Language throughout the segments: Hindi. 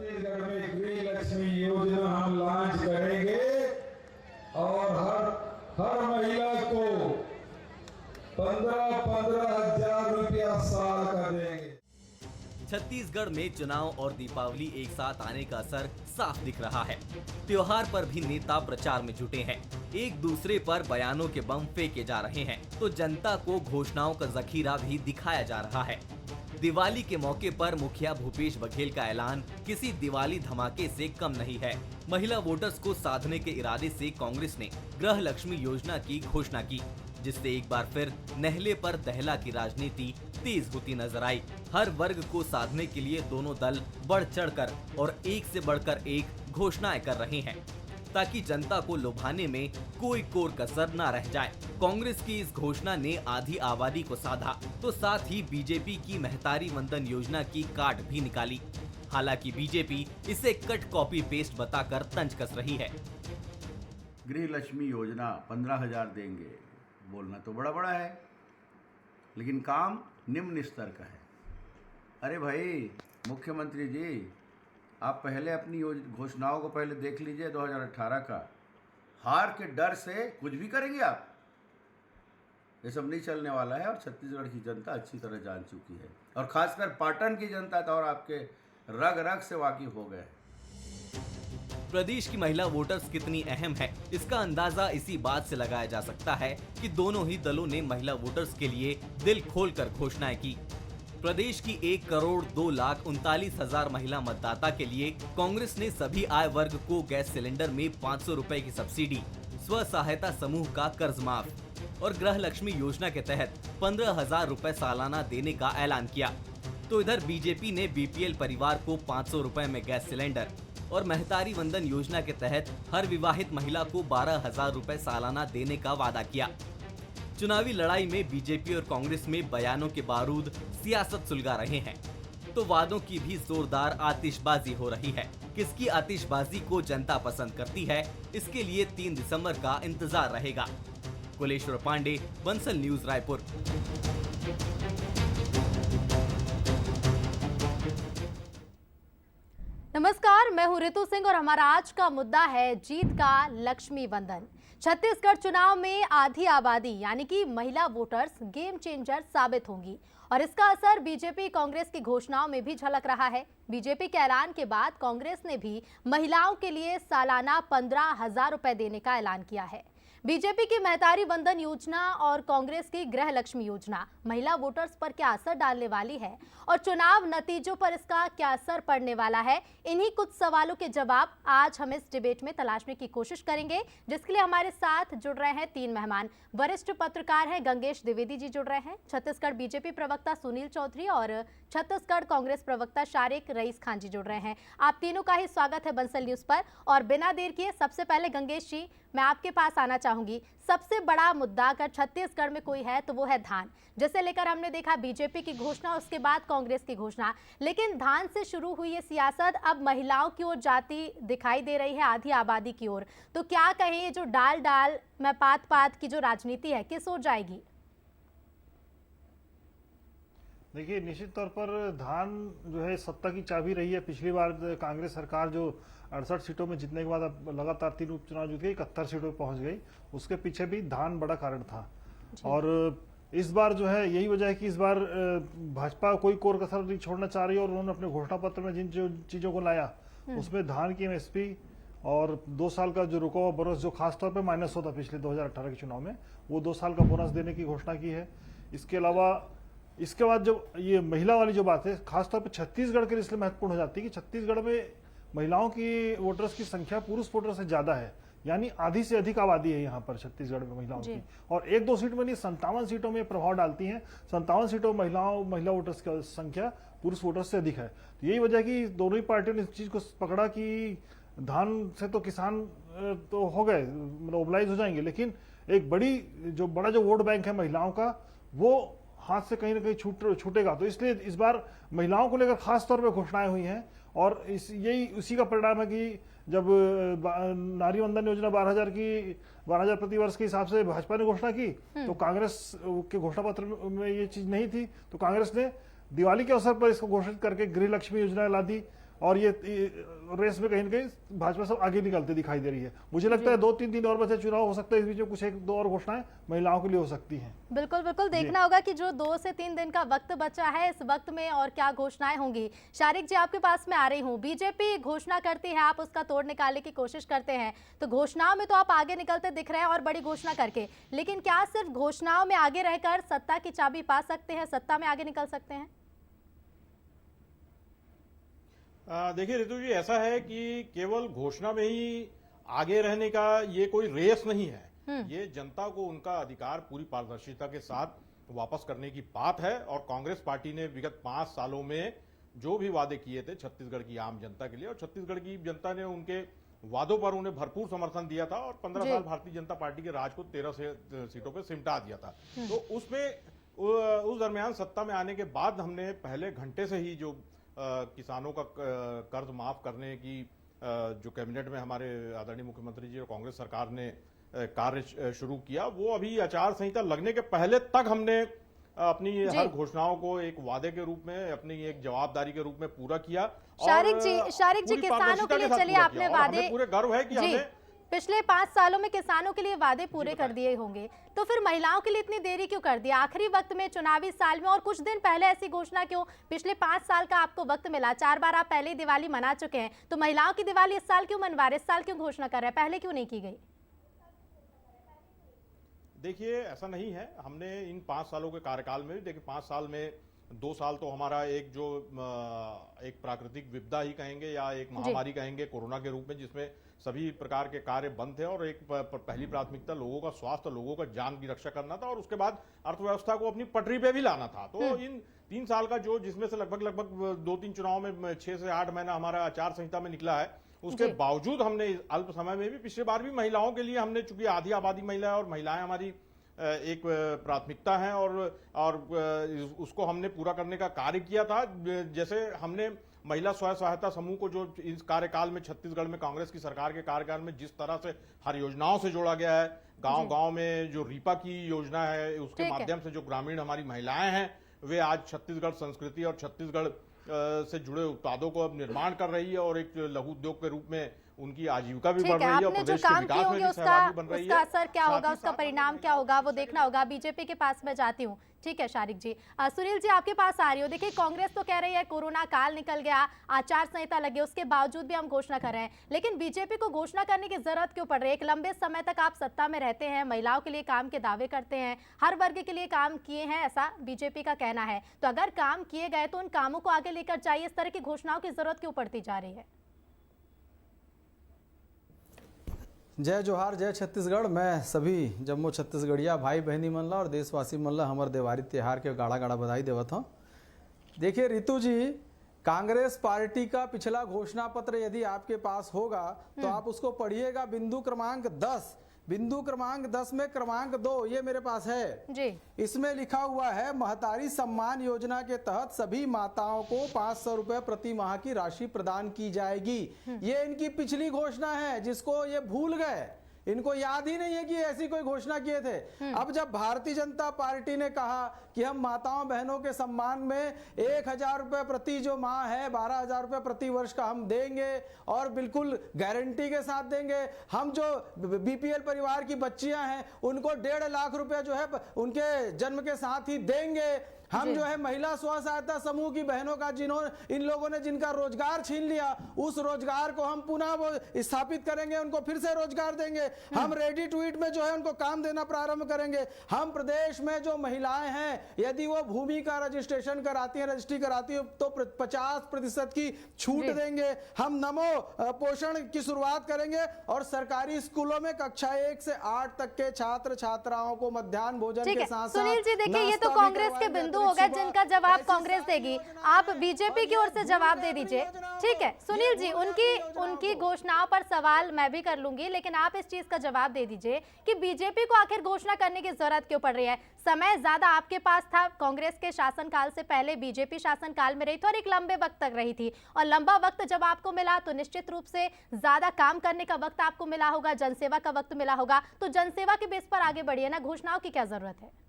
छत्तीसगढ़ में गृह लक्ष्मी योजना हम लॉन्च करेंगे और हर महिला को 15-15 हजार रुपया साल का देंगे। छत्तीसगढ़ में चुनाव और दीपावली एक साथ आने का असर साफ दिख रहा है। त्योहार पर भी नेता प्रचार में जुटे हैं, एक दूसरे पर बयानों के बम फेंके जा रहे हैं, तो जनता को घोषणाओं का जखीरा भी दिखाया जा रहा है। दिवाली के मौके पर मुखिया भूपेश बघेल का ऐलान किसी दिवाली धमाके से कम नहीं है। महिला वोटर्स को साधने के इरादे से कांग्रेस ने गृह लक्ष्मी योजना की घोषणा की, जिससे एक बार फिर नहले पर दहला की राजनीति तेज होती नजर आई। हर वर्ग को साधने के लिए दोनों दल बढ़ चढ़कर और एक से बढ़कर एक घोषणाएं कर रहे हैं, ताकि जनता को लुभाने में कोई कोर कसर न रह जाए। कांग्रेस की इस घोषणा ने आधी आबादी को साधा, तो साथ ही बीजेपी की महतारी वंदन योजना की काट भी निकाली। हालांकि बीजेपी इसे कट कॉपी पेस्ट बताकर तंज कस रही है। गृह लक्ष्मी योजना 15,000 देंगे, बोलना तो बड़ा बड़ा है, लेकिन काम निम्न स्तर का है। अरे भाई मुख्यमंत्री जी, आप पहले अपनी घोषणाओं को पहले देख लीजिए। 2018 का हार के डर से कुछ भी करेंगे आप, ये सब नहीं चलने वाला है। और छत्तीसगढ़ की जनता अच्छी तरह जान चुकी है, और खासकर पाटन की जनता तो और आपके रग रग से वाकिफ हो गए। प्रदेश की महिला वोटर्स कितनी अहम है, इसका अंदाजा इसी बात से लगाया जा सकता है कि दोनों ही दलों ने महिला वोटर्स के लिए दिल खोलकर घोषणाएं की। प्रदेश की 1,02,39,000 महिला मतदाता के लिए कांग्रेस ने सभी आय वर्ग को गैस सिलेंडर में 500 रुपए की सब्सिडी, स्व सहायता समूह का कर्ज माफ और गृह लक्ष्मी योजना के तहत 15,000 रुपए सालाना देने का ऐलान किया। तो इधर बीजेपी ने बीपीएल परिवार को 500 रुपए में गैस सिलेंडर और महतारी वंदन योजना के तहत हर विवाहित महिला को 12,000 रुपए सालाना देने का वादा किया। चुनावी लड़ाई में बीजेपी और कांग्रेस में बयानों के बारूद सियासत सुलगा रहे हैं, तो वादों की भी जोरदार आतिशबाजी हो रही है। किसकी आतिशबाजी को जनता पसंद करती है, इसके लिए 3 दिसंबर का इंतजार रहेगा। कुलेश्वर पांडे, बंसल न्यूज, रायपुर। नमस्कार, मैं हूं ऋतु सिंह और हमारा आज का मुद्दा है जीत का लक्ष्मी वंदन। छत्तीसगढ़ चुनाव में आधी आबादी यानी कि महिला वोटर्स गेम चेंजर साबित होंगी और इसका असर बीजेपी कांग्रेस की घोषणाओं में भी झलक रहा है। बीजेपी के ऐलान के बाद कांग्रेस ने भी महिलाओं के लिए सालाना 15,000 रुपए देने का ऐलान किया है। बीजेपी की महतारी वंदन योजना और कांग्रेस की गृह लक्ष्मी योजना महिला वोटर्स पर क्या असर डालने वाली है और चुनाव नतीजों पर इसका क्या असर पड़ने वाला है, इन्हीं कुछ सवालों के जवाब आज हम इस डिबेट में तलाशने की कोशिश करेंगे, जिसके लिए हमारे साथ जुड़ रहे हैं 3 मेहमान। वरिष्ठ पत्रकार हैं गंगेश द्विवेदी जी जुड़ रहे हैं, छत्तीसगढ़ बीजेपी प्रवक्ता सुनील चौधरी और छत्तीसगढ़ कांग्रेस प्रवक्ता शारिक रईस खान जी जुड़ रहे हैं। आप तीनों का ही स्वागत है बंसल न्यूज पर। और बिना देर किए सबसे पहले गंगेश जी, मैं आपके पास आना चाहूंगी। सबसे बड़ा मुद्दा अगर छत्तीसगढ़ में कोई है तो वो है धान, जिसे लेकर हमने देखा बीजेपी की घोषणा, उसके बाद कांग्रेस की घोषणा, लेकिन धान से शुरू हुई ये सियासत अब महिलाओं की ओर जाती दिखाई दे रही है, आधी आबादी की ओर। तो क्या कहें, ये जो डाल डाल में पात पात की जो राजनीति है किस ओर जाएगी? देखिए, निश्चित तौर पर धान जो है सत्ता की चाबी रही है। पिछली बार कांग्रेस सरकार जो 68 सीटों में जीतने के बाद अब लगातार 3 उपचुनाव जीत गई, 71 सीटों पर पहुंच गई, उसके पीछे भी धान बड़ा कारण था। और इस बार जो है यही वजह है कि इस बार भाजपा कोई कोर कसर नहीं छोड़ना चाह रही है और उन्होंने अपने घोषणा पत्र में जिन जो चीजों को लाया उसमें धान की एमएसपी और 2 साल का जो रुका हुआ बोनस, जो खासतौर पर माइनस होता पिछले 2018 के चुनाव में, वो 2 साल का बोनस देने की घोषणा की है। इसके अलावा इसके बाद जो ये महिला वाली जो बात है खासतौर पर छत्तीसगढ़ के लिए इसलिए महत्वपूर्ण हो जाती है कि छत्तीसगढ़ में महिलाओं की वोटर्स की संख्या पुरुष वोटर से ज्यादा है, यानी आधी से अधिक आबादी है यहाँ पर छत्तीसगढ़ में महिलाओं की। और 1-2 सीट में नहीं, 57 सीटों में प्रभाव डालती हैं। 57 सीटों में महिला वोटर्स की संख्या पुरुष वोटर्स से अधिक है। तो यही वजह कि दोनों ही पार्टियों ने इस चीज को पकड़ा कि धान से तो किसान तो हो गए, मतलब मोबिलाइज हो जाएंगे, लेकिन एक बड़ा जो वोट बैंक है महिलाओं का, वो हाथ से कहीं ना कहीं छूटेगा। तो इसलिए इस बार महिलाओं को लेकर खास तौर पर घोषणाएं हुई हैं और यही उसी का परिणाम है कि जब नारी वंदन योजना 12,000 प्रति वर्ष के हिसाब से भाजपा ने घोषणा की, तो कांग्रेस के घोषणा पत्र में ये चीज नहीं थी, तो कांग्रेस ने दिवाली के अवसर पर इसको घोषित करके गृह लक्ष्मी योजना ला दी और ये रेस में कहीं ना कहीं भाजपा सब आगे निकलते दिखाई दे रही है। मुझे लगता है 2-3 दिन और बचे चुनाव, हो सकता है इस बीच में कुछ 1-2 और घोषणाएं महिलाओं के लिए हो सकती हैं। बिल्कुल बिल्कुल, देखना होगा कि जो 2 से 3 दिन का वक्त बचा है, इस वक्त में और क्या घोषणाएं होंगी। शारिक जी, आपके पास में आ रही हूँ। बीजेपी घोषणा करती है, आप उसका तोड़ निकालने की कोशिश करते हैं, तो घोषणाओं में तो आप आगे निकलते दिख रहे हैं और बड़ी घोषणा करके, लेकिन क्या सिर्फ घोषणाओं में आगे रहकर सत्ता की चाबी पा सकते हैं, सत्ता में आगे निकल सकते हैं? देखिए ऋतु जी, ऐसा है कि केवल घोषणा में ही आगे रहने का ये कोई रेस नहीं है। ये जनता को उनका अधिकार पूरी पारदर्शिता के साथ वापस करने की बात है। और कांग्रेस पार्टी ने विगत 5 सालों में जो भी वादे किए थे छत्तीसगढ़ की आम जनता के लिए, और छत्तीसगढ़ की जनता ने उनके वादों पर उन्हें भरपूर समर्थन दिया था और 15 साल भारतीय जनता पार्टी के राज को 13 सीटों पर सिमटा दिया था। तो उसमें उस दरमियान सत्ता में आने के बाद हमने पहले घंटे से ही जो किसानों का कर्ज माफ करने की जो कैबिनेट में हमारे आदरणीय मुख्यमंत्री जी और कांग्रेस सरकार ने कार्य शुरू किया, वो अभी आचार संहिता लगने के पहले तक हमने अपनी हर घोषणाओं को एक वादे के रूप में, अपनी एक जवाबदारी के रूप में पूरा किया। शारिक जी, किसानों के लिए चलिए आपने वादे, पूरे गर्व है कि हमें पिछले 5 सालों में किसानों के लिए वादे पूरे कर दिए होंगे, तो फिर महिलाओं के लिए इतनी देरी क्यों कर दी? आखिरी वक्त में, चुनावी साल में, और कुछ दिन पहले ऐसी घोषणा क्यों? पिछले 5 साल का आपको वक्त मिला, 4 बार आप पहले ही दिवाली मना चुके हैं, तो महिलाओं की दिवाली इस साल क्यों मनवा रहे, इस साल क्यों घोषणा कर रहे हैं, पहले क्यों नहीं की गई? देखिए, ऐसा नहीं है। हमने इन 5 सालों के कार्यकाल में भी, देखिए 5 साल में 2 साल तो हमारा एक जो एक प्राकृतिक विपदा ही कहेंगे या एक महामारी कहेंगे कोरोना के रूप में, जिसमें सभी प्रकार के कार्य बंद थे और एक पहली प्राथमिकता लोगों का स्वास्थ्य, लोगों का जान की रक्षा करना था और उसके बाद अर्थव्यवस्था को अपनी पटरी पे भी लाना था। तो इन 3 साल का जो, जिसमें से लगभग 2-3 चुनाव में 6 से 8 महीना हमारा आचार संहिता में निकला है, उसके बावजूद हमने अल्प समय में भी, पिछले बार भी महिलाओं के लिए हमने, चूंकि आधी आबादी महिला है और महिलाएं हमारी एक प्राथमिकता है और उसको हमने पूरा करने का कार्य किया था। जैसे हमने महिला स्वयं सहायता समूह को जो इस कार्यकाल में छत्तीसगढ़ में कांग्रेस की सरकार के कार्यकाल में जिस तरह से हर योजनाओं से जोड़ा गया है, गांव-गांव में जो रीपा की योजना है, उसके माध्यम से जो ग्रामीण हमारी महिलाएं हैं, वे आज छत्तीसगढ़ संस्कृति और छत्तीसगढ़ से जुड़े उत्पादों को अब निर्माण कर रही है और एक लघु उद्योग के रूप में उनकी आजीविका भी बढ़ रही है और प्रदेश के विकास में भी सहभागी बन रही है। उसका असर क्या होगा, उसका परिणाम क्या होगा, वो देखना होगा। बीजेपी के पास मैं जाती हूँ। ठीक है शारिक जी। सुनील जी, आपके पास आ रही हो। देखिए, कांग्रेस तो कह रही है कोरोना काल निकल गया, आचार संहिता लगे, उसके बावजूद भी हम घोषणा कर रहे हैं, लेकिन बीजेपी को घोषणा करने की जरूरत क्यों पड़ रही है? एक लंबे समय तक आप सत्ता में रहते हैं, महिलाओं के लिए काम के दावे करते हैं, हर वर्ग के लिए काम किए हैं, ऐसा बीजेपी का कहना है। तो अगर काम किए गए तो उन कामों को आगे लेकर जाइए, इस तरह की घोषणाओं की जरूरत क्यों पड़ती जा रही है? जय जोहार, जय छत्तीसगढ़। मैं सभी जम्मू छत्तीसगढ़िया भाई बहनी मन ला और देशवासी मन ला हमर देवारी त्योहार के गाड़ा गाड़ा बधाई देवत हूँ। देखिए ऋतु जी, कांग्रेस पार्टी का पिछला घोषणा पत्र यदि आपके पास होगा तो आप उसको पढ़िएगा। बिंदु क्रमांक 10 में क्रमांक 2 ये मेरे पास है जी। इसमें लिखा हुआ है, महतारी सम्मान योजना के तहत सभी माताओं को 500 रुपए प्रति माह की राशि प्रदान की जाएगी। ये इनकी पिछली घोषणा है, जिसको ये भूल गए, इनको याद ही नहीं है कि ऐसी कोई घोषणा किए थे। अब जब भारतीय जनता पार्टी ने कहा कि हम माताओं बहनों के सम्मान में 1000 रुपए प्रति जो माह है, 12000 रुपए प्रति वर्ष का हम देंगे और बिल्कुल गारंटी के साथ देंगे। हम जो बीपीएल परिवार की बच्चियां हैं उनको 1.5 लाख रुपए जो है उनके जन्म के साथ ही देंगे। हम जो है महिला स्व सहायता समूह की बहनों का इन लोगों ने जिनका रोजगार छीन लिया, उस रोजगार को हम पुनः वो स्थापित करेंगे, उनको फिर से रोजगार देंगे। हम रेडी टू ईट में जो है उनको काम देना प्रारंभ करेंगे। हम प्रदेश में जो महिलाएं हैं, यदि वो भूमि का रजिस्ट्रेशन कराती हैं, रजिस्ट्री कराती है, तो 50% की छूट देंगे। हम नमो पोषण की शुरुआत करेंगे और सरकारी स्कूलों में कक्षा 1 से 8 तक के छात्र छात्राओं को मध्याह्न भोजन के साथ। सुनील जी, देखिए ये तो कांग्रेस के बिंदु हो गए जिनका जवाब कांग्रेस देगी, आप बीजेपी की ओर से जवाब दे दीजिए। ठीक है सुनील जी, उनकी घोषणाओं पर सवाल मैं भी कर लूंगी, लेकिन आप इस चीज का जवाब दे दीजिए कि बीजेपी को आखिर घोषणा करने की जरूरत क्यों पड़ रही है? समय ज्यादा आपके पास था, कांग्रेस के शासनकाल से पहले बीजेपी शासनकाल में रही थी और एक लंबे वक्त तक रही थी, और लंबा वक्त जब आपको मिला तो निश्चित रूप से ज्यादा काम करने का वक्त आपको मिला होगा, जनसेवा का वक्त मिला होगा, तो जनसेवा के बेस पर आगे बढ़िए ना, घोषणाओं की क्या जरूरत है?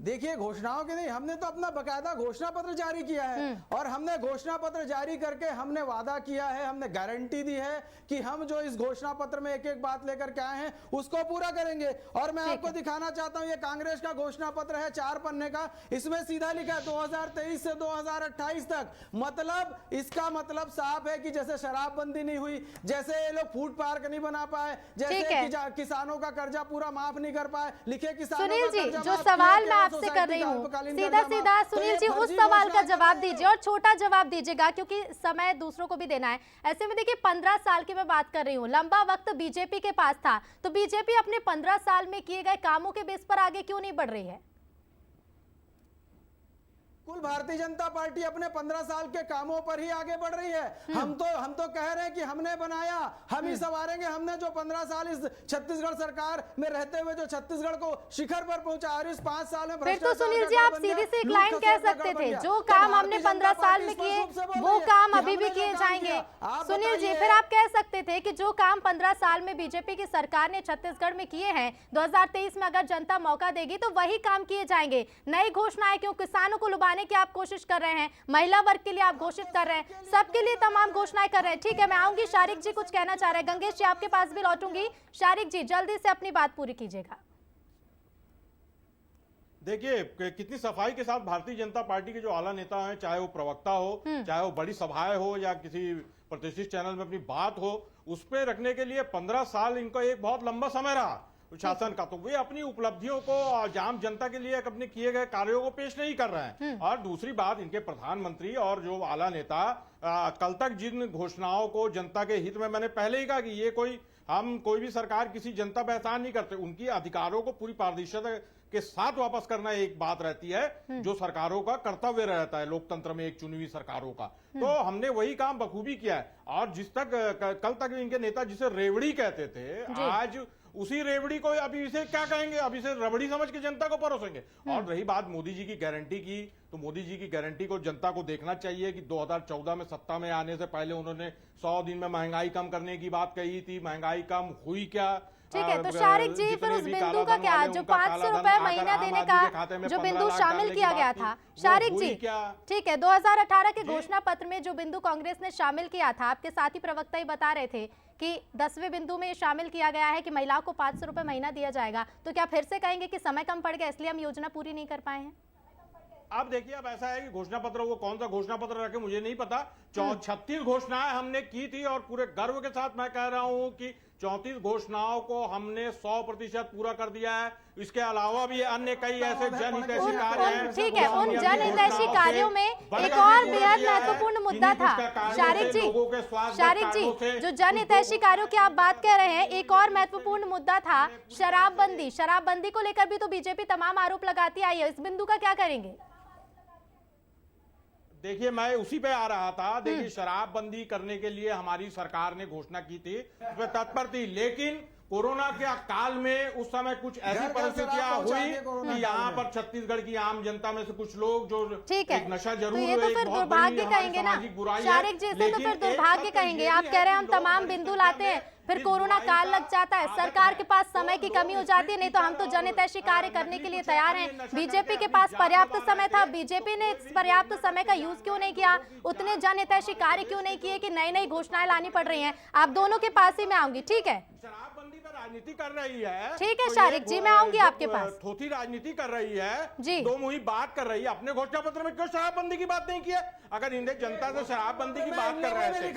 देखिए घोषणाओं की नहीं, हमने तो अपना बकायदा घोषणा पत्र जारी किया है और हमने घोषणा पत्र जारी करके हमने वादा किया है, हमने गारंटी दी है कि हम जो इस घोषणा पत्र में एक एक बात लेकर के आए हैं उसको पूरा करेंगे। और मैं आपको दिखाना चाहता हूं, ये कांग्रेस का घोषणा पत्र है 4 पन्ने का, इसमें सीधा लिखा है 2023 से 2028 तक। मतलब इसका मतलब साफ है कि जैसे शराबबंदी नहीं हुई, जैसे ये लोग फूड पार्क नहीं बना पाए, जैसे किसानों का कर्जा पूरा माफ नहीं कर पाए, लिखे किसानों सुनील का जी, कर्जा जो माफ सवाल किया, मैं आपसे कर रही हूँ सीधा सीधा सुनील जी उस सवाल का जवाब दीजिए और छोटा जवाब दीजिएगा क्योंकि समय दूसरों को भी देना है। ऐसे में देखिए 15 साल की मैं बात कर रही हूँ, लंबा वक्त बीजेपी के पास था, तो बीजेपी अपने 15 साल में किए गए कामों के बेस पर आगे क्यों नहीं बढ़ रही है? कुल भारतीय जनता पार्टी अपने 15 साल के कामों पर ही आगे बढ़ रही है। हम तो कह रहे हैं कि हमने बनाया, हम ही संवारेंगे। हमने जो 15 साल इस छत्तीसगढ़ सरकार में रहते हुए जो छत्तीसगढ़ को शिखर पर पहुंचा और इस 5 साल में फिर तो सुनील जी आप सीधी सी एक लाइन कह सकते थे, जो काम हमने 15 साल में किए वो काम अभी भी किए जाएंगे। सुनील जी फिर आप कह सकते थे कि जो काम 15 साल में बीजेपी की सरकार ने छत्तीसगढ़ में किए हैं 2023 में अगर जनता मौका देगी तो वही काम किए जाएंगे। नई घोषणाएं क्यों? किसानों को लुभाने की आप कोशिश कर रहे हैं, महिला वर्ग के लिए आप घोषित कर रहे हैं, सबके लिए तमाम घोषणाएं कर रहे हैं। ठीक है, मैं आऊंगी, शारिक जी कुछ कहना चाह रहे हैं, गंगेश जी आपके पास भी लौटूंगी। शारिक जी जल्दी से अपनी बात पूरी कीजिएगा। देखिए कितनी सफाई के साथ भारतीय जनता पार्टी के जो आला नेता हैं, चाहे वो प्रवक्ता हो, चाहे वो बड़ी सभाएं हो या किसी प्रतिष्ठित चैनल में अपनी बात हो, उस पर रखने के लिए 15 साल इनका एक बहुत लंबा समय रहा शासन का। तो वे अपनी उपलब्धियों को आम जनता के लिए अपने किए गए कार्यों को पेश नहीं कर रहे हैं। और दूसरी बात, इनके प्रधानमंत्री और जो आला नेता कल तक जिन घोषणाओं को जनता के हित में, मैंने पहले ही कहा कि ये कोई भी सरकार किसी जनता पे एहसान नहीं करते, उनकी अधिकारों को पूरी पारदर्शिता के साथ वापस करना एक बात रहती है जो सरकारों का कर्तव्य रहता है लोकतंत्र में, एक चुनी हुई सरकारों का। तो हमने वही काम बखूबी किया है। और कल तक इनके नेता जिसे रेवड़ी कहते थे, आज उसी रेवड़ी को अभी इसे क्या कहेंगे, अभी इसे रबड़ी समझ के जनता को परोसेंगे। और रही बात मोदी जी की गारंटी की, तो मोदी जी की गारंटी को जनता को देखना चाहिए कि 2014 में सत्ता में आने से पहले उन्होंने 100 दिन में महंगाई कम करने की बात कही थी। महंगाई कम हुई क्या? ठीक है, तो शारिक जी फिर उस बिंदु का क्या, जो 500 रुपए महीना देने का जो बिंदु शामिल किया गया था, शारिक जी ठीक है, 2018 के घोषणा पत्र में जो बिंदु कांग्रेस ने शामिल किया था, आपके साथी प्रवक्ता ही बता रहे थे कि 10वें बिंदु में शामिल किया गया है कि महिलाओं को 500 रुपए महीना दिया जाएगा, तो क्या फिर से कहेंगे कि समय कम पड़ गया इसलिए हम योजना पूरी नहीं कर पाए हैं? अब देखिए, अब ऐसा है कि घोषणा पत्र, वो कौन सा घोषणा पत्र रखे मुझे नहीं पता, 36 घोषणाएं हमने की थी और पूरे गर्व के साथ मैं कह रहा हूं कि 34 घोषणाओं को हमने 100% पूरा कर दिया है। इसके अलावा भी अन्य कई ऐसे जनहितैषी कार्य हैं। ठीक है, उन जनहितैषी कार्यों में एक और बेहद महत्वपूर्ण मुद्दा था शारिक जी, जो जनहितैषी कार्यों की आप बात कह रहे हैं, एक और महत्वपूर्ण मुद्दा था शराबबंदी को लेकर भी तो बीजेपी तमाम आरोप लगाती आई है, इस बिंदु का क्या करेंगे? देखिए, मैं उसी पे आ रहा था। देखिए, शराबबंदी करने के लिए हमारी सरकार ने घोषणा की थी, उस पर तत्पर थी, लेकिन कोरोना के काल में उस समय कुछ ऐसी परिस्थितियां हुई कि यहाँ पर छत्तीसगढ़ की आम जनता में से कुछ लोग जो एक नशा जरूर, तो ये तो फिर दुर्भाग्य कहेंगे ना शारिक जी, इसे तो फिर दुर्भाग्य कहेंगे। आप कह रहे हैं हम तमाम बिंदु लाते हैं, फिर कोरोना काल लग जाता है, सरकार के पास समय की कमी हो जाती है, नहीं तो हम तो जनहितैषी कार्य करने के लिए तैयार हैं। बीजेपी के पास पर्याप्त समय था, बीजेपी ने पर्याप्त समय का यूज क्यों नहीं किया? उतने जनहितैषी कार्य क्यों नहीं किए कि नई नई घोषणाएं लानी पड़ रही हैं? आप दोनों के पास ही मैं आऊंगी, ठीक है? शराबबंदी पर राजनीति कर रही है, ठीक है शारिक जी, मैं आऊंगी आपके पास। थोथी राजनीति कर रही है जी, दो मुही बात कर रही है। अपने घोषणा पत्र में क्यों शराबबंदी की बात नहीं की है? अगर इन्हें जनता से शराबबंदी की बात कर रहे थे,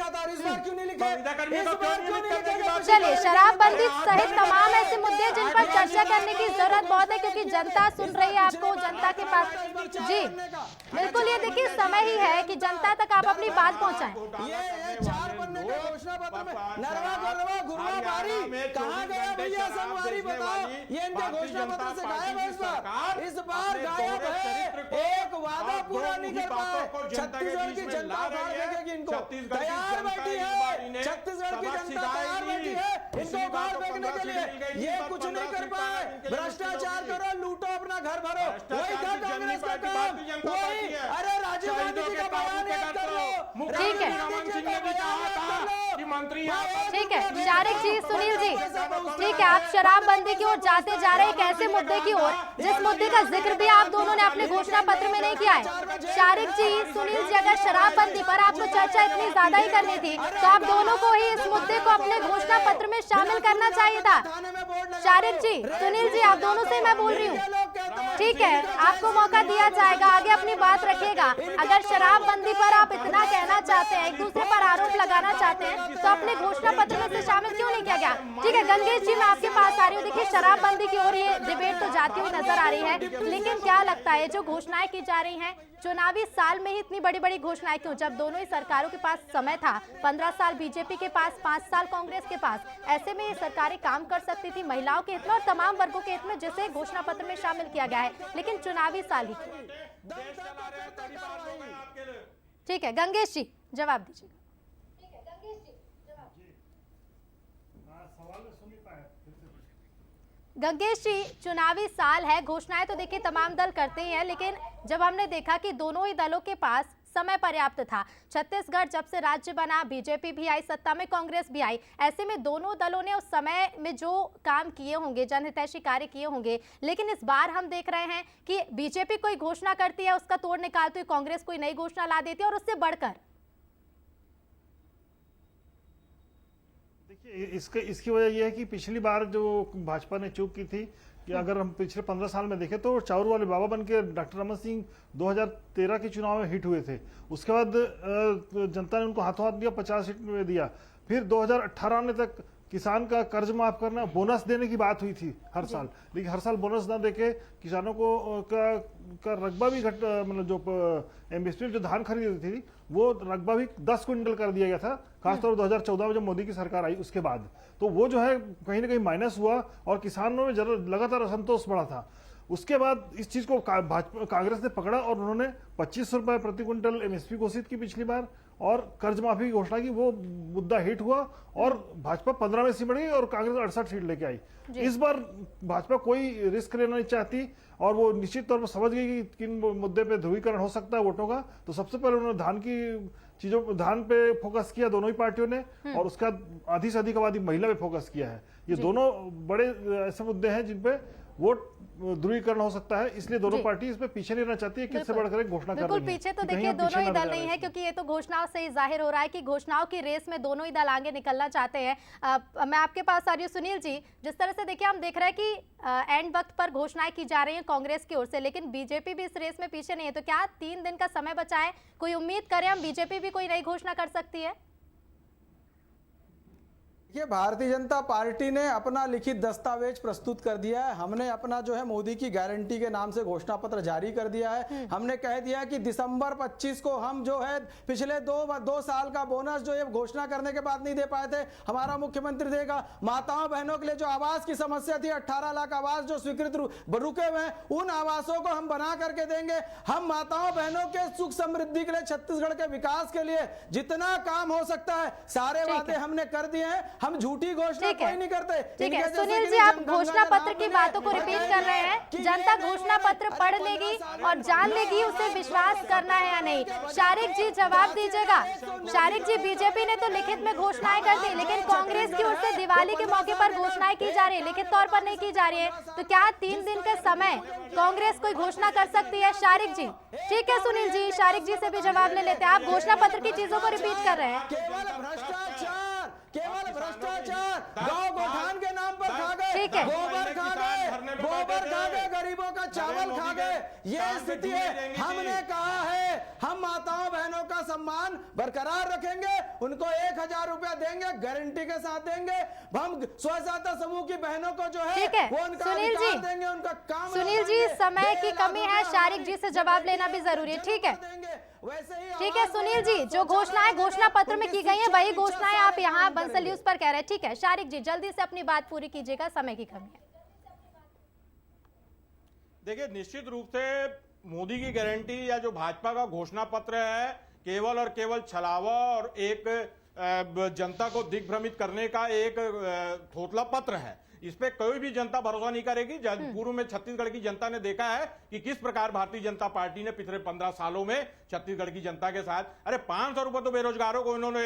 चलिए शराबबंदी सहित तमाम ऐसे मुद्दे जिन पर चर्चा करने की जरूरत बहुत है, क्योंकि जनता सुन रही है आपको, जनता के पास। जी बिल्कुल, ये देखिए समय ही है कि जनता तक आप अपनी बात पहुंचाएं। कहाँ गया भैया संगवारी, बताओ, ये इनके घोषणा पत्र से गायब है। इस बार गायब है, एक वादा पूरा नहीं कर पाए। छत्तीसगढ़ की जनता उखाड़ फेंकेगी इनको, तैयार बैठी है, छत्तीसगढ़ की जनता तैयार बैठी है इनको उखाड़ फेंकने के लिए। ये कुछ नहीं कर पाए, भ्रष्टाचार करो, लूटो, अपना घर भरो, वही था कांग्रेस का काम, वही। अरे राजीव गांधी जी का बयान याद कर लो, ठीक है, मंत्री ठीक है शारिक जी, सुनील जी, ठीक है, आप शराबबंदी की ओर जाते जा रहे हैं एक ऐसे मुद्दे की ओर जिस मुद्दे का जिक्र भी आप दोनों ने अपने घोषणा पत्र में नहीं किया है। शारिक जी, सुनील जी, अगर शराबबंदी पर आपको चर्चा इतनी ज्यादा ही करनी थी तो आप दोनों को ही इस मुद्दे को अपने घोषणा पत्र में शामिल करना चाहिए था। शारिक जी, सुनील जी, आप दोनों से मैं बोल रही हूँ, ठीक है, आपको मौका दिया जाएगा, आगे अपनी बात रखिएगा। अगर शराबबंदी पर आप इतना कहना चाहते हैं, एक दूसरे पर आरोप लगाना चाहते हैं, तो अपने घोषणा पत्र में से शामिल क्यों नहीं किया गया? ठीक है गंगेश जी, मैं आपके पास आ रही हूँ। देखिए शराबबंदी की ओर ये डिबेट तो जाती हुई नजर आ रही है, लेकिन क्या लगता है जो घोषणाएं की जा रही हैं, चुनावी साल में ही इतनी बड़ी बड़ी घोषणाएं क्यों, जब दोनों ही सरकारों के पास समय था, 15 साल बीजेपी के पास, 5 साल कांग्रेस के पास, ऐसे में ये सरकारें काम कर सकती थी महिलाओं के हित में और तमाम वर्गों के हित में, जिसे घोषणा पत्र में शामिल किया गया है, लेकिन चुनावी साल ही। ठीक है गंगेश जी, जवाब दीजिए। गंगेश जी, चुनावी साल है, घोषणाएं तो देखिए तमाम दल करते ही हैं, लेकिन जब हमने देखा कि दोनों ही दलों के पास समय पर्याप्त था, छत्तीसगढ़ जब से राज्य बना, बीजेपी भी आई सत्ता में, कांग्रेस भी आई, ऐसे में दोनों दलों ने उस समय में जो काम किए होंगे, जनहितैषी कार्य किए होंगे, लेकिन इस बार हम देख रहे हैं कि बीजेपी कोई घोषणा करती है, उसका तोड़ निकालती हुई कांग्रेस कोई नई घोषणा ला देती है, और उससे बढ़कर इसकी वजह यह है कि पिछली बार जो भाजपा ने चूक की थी कि अगर हम पिछले 15 साल में देखें तो चाउर वाले बाबा बन के डॉक्टर रमन सिंह 2013 के चुनाव में हिट हुए थे। उसके बाद जनता ने उनको हाथों हाथ दिया, 50 सीट में दिया। फिर 2018 आने तक किसान का कर्ज माफ करना, बोनस देने की बात हुई थी हर साल, लेकिन हर साल बोनस ना देके किसानों को का रकबा भी घट, मतलब जो एमएसपी जो धान खरीदी थी वो रकबा भी 10 क्विंटल कर दिया गया था, खासतौर 2014 में जब मोदी की सरकार आई उसके बाद। तो वो जो है कहीं ना कहीं माइनस हुआ और किसानों में लगातार असंतोष बढ़ा था। उसके बाद इस चीज को कांग्रेस ने पकड़ा और उन्होंने 25 रुपए प्रति क्विंटल एमएसपी घोषित की पिछली बार और कर्ज माफी की घोषणा की। वो मुद्दा हिट हुआ और भाजपा 15 में सिमट गई और कांग्रेस 68 सीट लेके आई। इस बार भाजपा कोई रिस्क लेना नहीं चाहती और वो निश्चित तौर पर समझ गई कि किन मुद्दे पे ध्रुवीकरण हो सकता है वोटों का। तो सबसे पहले उन्होंने धान पे फोकस किया दोनों ही पार्टियों ने, और उसका आधी से अधिक आबादी महिला पे फोकस किया है। ये दोनों बड़े ऐसे मुद्दे हैं जिन पे वोट ध्रुवीकरण हो सकता है, इसलिए दोनों पार्टी इसमें पीछे नहीं रहना चाहती है, किससे बढ़कर एक घोषणा कर रही है। बिल्कुल पीछे तो देखिए दोनों ही दल नहीं है, क्योंकि ये तो घोषणाओं से ही जाहिर हो रहा है कि घोषणाओं की रेस में दोनों ही दल आगे निकलना चाहते हैं। मैं आपके पास आ रही हूँ सुनील जी, जिस तरह से देखिए हम देख रहे हैं कि एंड वक्त पर घोषणाएं की जा रही हैं कांग्रेस की ओर से, लेकिन बीजेपी भी इस रेस में पीछे नहीं है। तो क्या 3 दिन का समय बचा है, कोई उम्मीद करें हम बीजेपी भी कोई नई घोषणा कर सकती है? ये भारतीय जनता पार्टी ने अपना लिखित दस्तावेज प्रस्तुत कर दिया है। हमने अपना जो है मोदी की गारंटी के नाम से घोषणा पत्र जारी कर दिया है। हमने कह दिया कि दिसंबर 25 को हम जो है पिछले दो साल का बोनस जो ये घोषणा करने के बाद नहीं दे पाए थे, हमारा मुख्यमंत्री देगा। माताओं बहनों के लिए जो आवास की समस्या थी, 18 लाख आवास जो स्वीकृत रुके हुए हैं, उन आवासों को हम बना करके देंगे। हम माताओं बहनों के सुख समृद्धि के लिए, छत्तीसगढ़ के विकास के लिए जितना काम हो सकता है सारे वादे हमने कर दिए हैं। हम झूठी घोषणा कोई नहीं करते। ठीक है सुनील जी, आप घोषणा पत्र की बातों को रिपीट कर रहे हैं। जनता घोषणा पत्र पढ़ लेगी और जान लेगी उसे विश्वास करना है या नहीं। शारिक जी जवाब दीजिएगा। शारिक जी, बीजेपी ने तो लिखित में घोषणाएं कर दी, लेकिन कांग्रेस की ओर से दिवाली के मौके पर घोषणाएं की जा रही है, लिखित तौर पर नहीं की जा रही है। तो क्या 3 दिन का समय कांग्रेस कोई घोषणा कर सकती है? शारिक जी, ठीक है सुनील जी, शारिक जी से भी जवाब ले लेते हैं। आप घोषणा पत्र की चीजों को रिपीट कर रहे हैं। केवल भ्रष्टाचार, गांव गोठान के नाम पर खा गए, ठीक है, गोबर खा गए, गरीबों का चावल खा गए, ये स्थिति है। हमने कहा है हम माताओं बहनों का सम्मान बरकरार रखेंगे, उनको 1000 रुपया देंगे, गारंटी के साथ देंगे। हम स्वसहायता समूह की बहनों को जो है वो उनका अधिकार देंगे, उनका काम। सुनील जी, समय की कमी है, शारिक जी से जवाब लेना भी जरूरी है। ठीक है, ठीक है सुनील जी, जो घोषणाएं घोषणा पत्र में की गई हैं वही घोषणाएं आप यहाँ बंसल न्यूज पर कह रहे हैं। ठीक है शारिक जी, जल्दी से अपनी बात पूरी कीजिएगा, समय की कमी है। देखिए, निश्चित रूप से मोदी की गारंटी या जो भाजपा का घोषणा पत्र है केवल और केवल छलावा और एक जनता को दिग्भ्रमित करने का एक थोथला पत्र है। इस पे कोई भी जनता भरोसा नहीं करेगी। पूर्व में छत्तीसगढ़ की जनता ने देखा है कि किस प्रकार भारतीय जनता पार्टी ने पिछले 15 सालों में छत्तीसगढ़ की जनता के साथ, अरे 500 रुपए तो बेरोजगारों को इन्होंने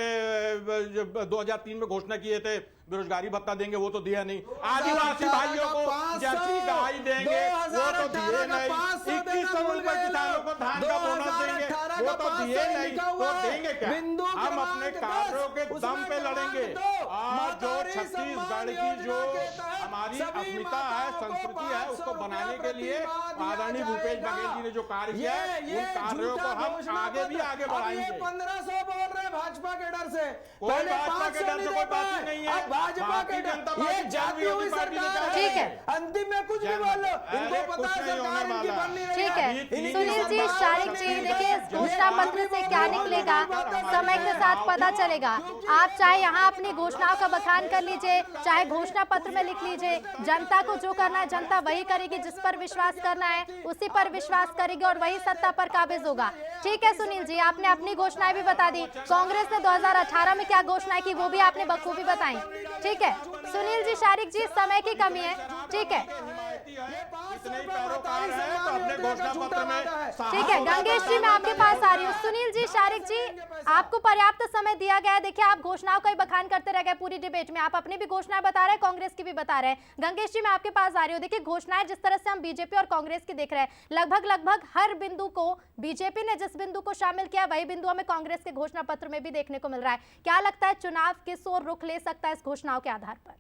2003 में घोषणा किए थे, बेरोजगारी भत्ता देंगे, वो तो दिया नहीं। आदिवासी भाइयों को जर्सी गाय देंगे, वो तो दिए नहीं। 2100 रुपए किसानों को धान का बोनस देंगे, वो तो दिए नहीं। तो देंगे क्या? हम अपने कार्यों के दम पे लड़ेंगे। और जो छत्तीसगढ़ की जो हमारी अस्मिता है, संस्कृति है, उसको बनाने के लिए आदरणीय भूपेश बघेल जी ने जो कार्य किया है, उन कार्यों को हम आगे भी आगे बढ़ाएंगे। 1500 बोल रहे भाजपा के डर से, कोई भाजपा के डर से कोई बात ही नहीं है। भाजपा के डर, ये जाती हुई सरकार ठीक है। अंतिम में कुछ भी बोलो, इनको पता है सरकार इनकी बन नहीं रही। ठीक है सुनील जी, शारिक जी, देखिए घोषणा पत्र से क्या निकलेगा समय के साथ पता चलेगा। आप चाहे यहाँ अपनी घोषणाओं का बखान कर लीजिए, चाहे घोषणा पत्र में लिख लीजिए, जनता को जो करना है जनता वही करेगी, जिस पर विश्वास करना है उसी पर विश्वास करेगी और वही सत्ता पर काबिज होगा। ठीक है सुनील जी, आपने अपनी घोषणाएं भी बता दी, कांग्रेस ने 2018 में क्या घोषणाएं की वो भी आपने बखूबी बताई। ठीक है सुनील जी, शारिक जी, समय की कमी है। ठीक है ठीक है गंगेश जी, मैं आपके पास आ रही हूँ। सुनील जी, शारिक जी, आपको पर्याप्त समय दिया गया है। देखिए आप घोषणाओं का ही बखान करते रह गए पूरी डिबेट में, आप अपनी भी घोषणाएं बता रहे हैं, कांग्रेस की भी बता रहे हैं। गंगेश जी, मैं आपके पास आ रही हूँ। देखिए घोषणाएं जिस तरह से हम बीजेपी और कांग्रेस की देख रहे हैं, लगभग हर बिंदु को बीजेपी ने जिस बिंदु को शामिल किया वही बिंदु हमें कांग्रेस के घोषणा पत्र में भी देखने को मिल रहा है। क्या लगता है चुनाव किस ओर रुख ले सकता है इस घोषणाओं के आधार पर?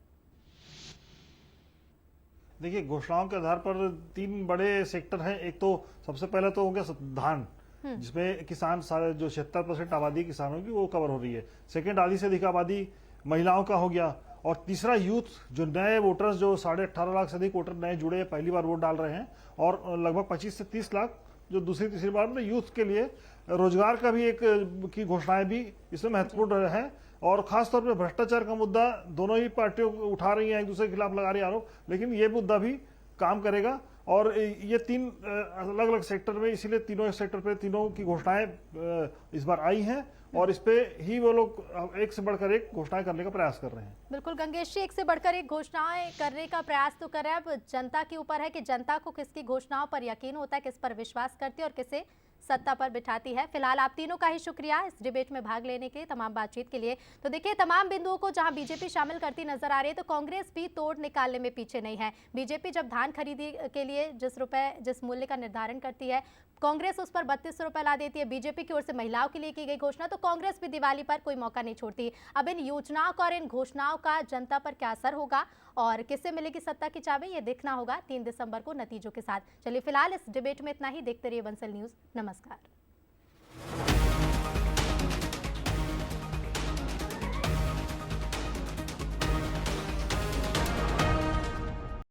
देखिए घोषणाओं के आधार पर 3 बड़े सेक्टर हैं। एक तो सबसे पहले तो हो गया धान, जिसमें किसान सारे जो 76% आबादी किसानों की वो कवर हो रही है। सेकंड, आधी से अधिक आबादी महिलाओं का हो गया। और तीसरा, यूथ, जो नए वोटर्स, जो 18.5 लाख से अधिक वोटर नए जुड़े हैं, पहली बार वोट डाल रहे हैं। और लगभग 25 से 30 लाख जो दूसरी तीसरी बार में यूथ के लिए रोजगार का भी एक की घोषणाएं भी इसमें महत्वपूर्ण है। और खासतौर पर भ्रष्टाचार का मुद्दा दोनों ही पार्टियों उठा रही हैं, एक दूसरे के खिलाफ लगा रही है आरोप, लेकिन ये मुद्दा भी काम करेगा। और ये 3 अलग अलग सेक्टर में, इसीलिए तीनों सेक्टर पे तीनों की घोषणाएं इस बार आई हैं और इस पे ही वो लोग एक से बढ़कर एक घोषणाएं करने का प्रयास कर रहे हैं। बिल्कुल गंगेश जी, एक से बढ़कर एक घोषणाएं करने का प्रयास तो कर रहे हैं। अब जनता के ऊपर है कि जनता को किसकी घोषणाओं पर यकीन होता है, किस पर विश्वास करती है और किसे सत्ता पर बिठाती है। फिलहाल आप तीनों का ही शुक्रिया इस डिबेट में भाग लेने के लिए, तमाम बातचीत के लिए। तो देखिए तमाम बिंदुओं को जहां बीजेपी शामिल करती नजर आ रही है, तो कांग्रेस भी तोड़ निकालने में पीछे नहीं है। बीजेपी जब धान खरीदी के लिए जिस मूल्य का निर्धारण करती है, कांग्रेस उस पर 3200 रुपए ला देती है। बीजेपी की ओर से महिलाओं के लिए की गई घोषणा, तो कांग्रेस भी दिवाली पर कोई मौका नहीं छोड़ती। अब इन योजनाओं का और इन घोषणाओं का जनता पर क्या असर होगा और किससे मिलेगी सत्ता की चाबी, ये देखना होगा 3 दिसंबर को नतीजों के साथ। चलिए फिलहाल इस डिबेट में इतना ही। देखते रहिए बंसल न्यूज। नमस्कार।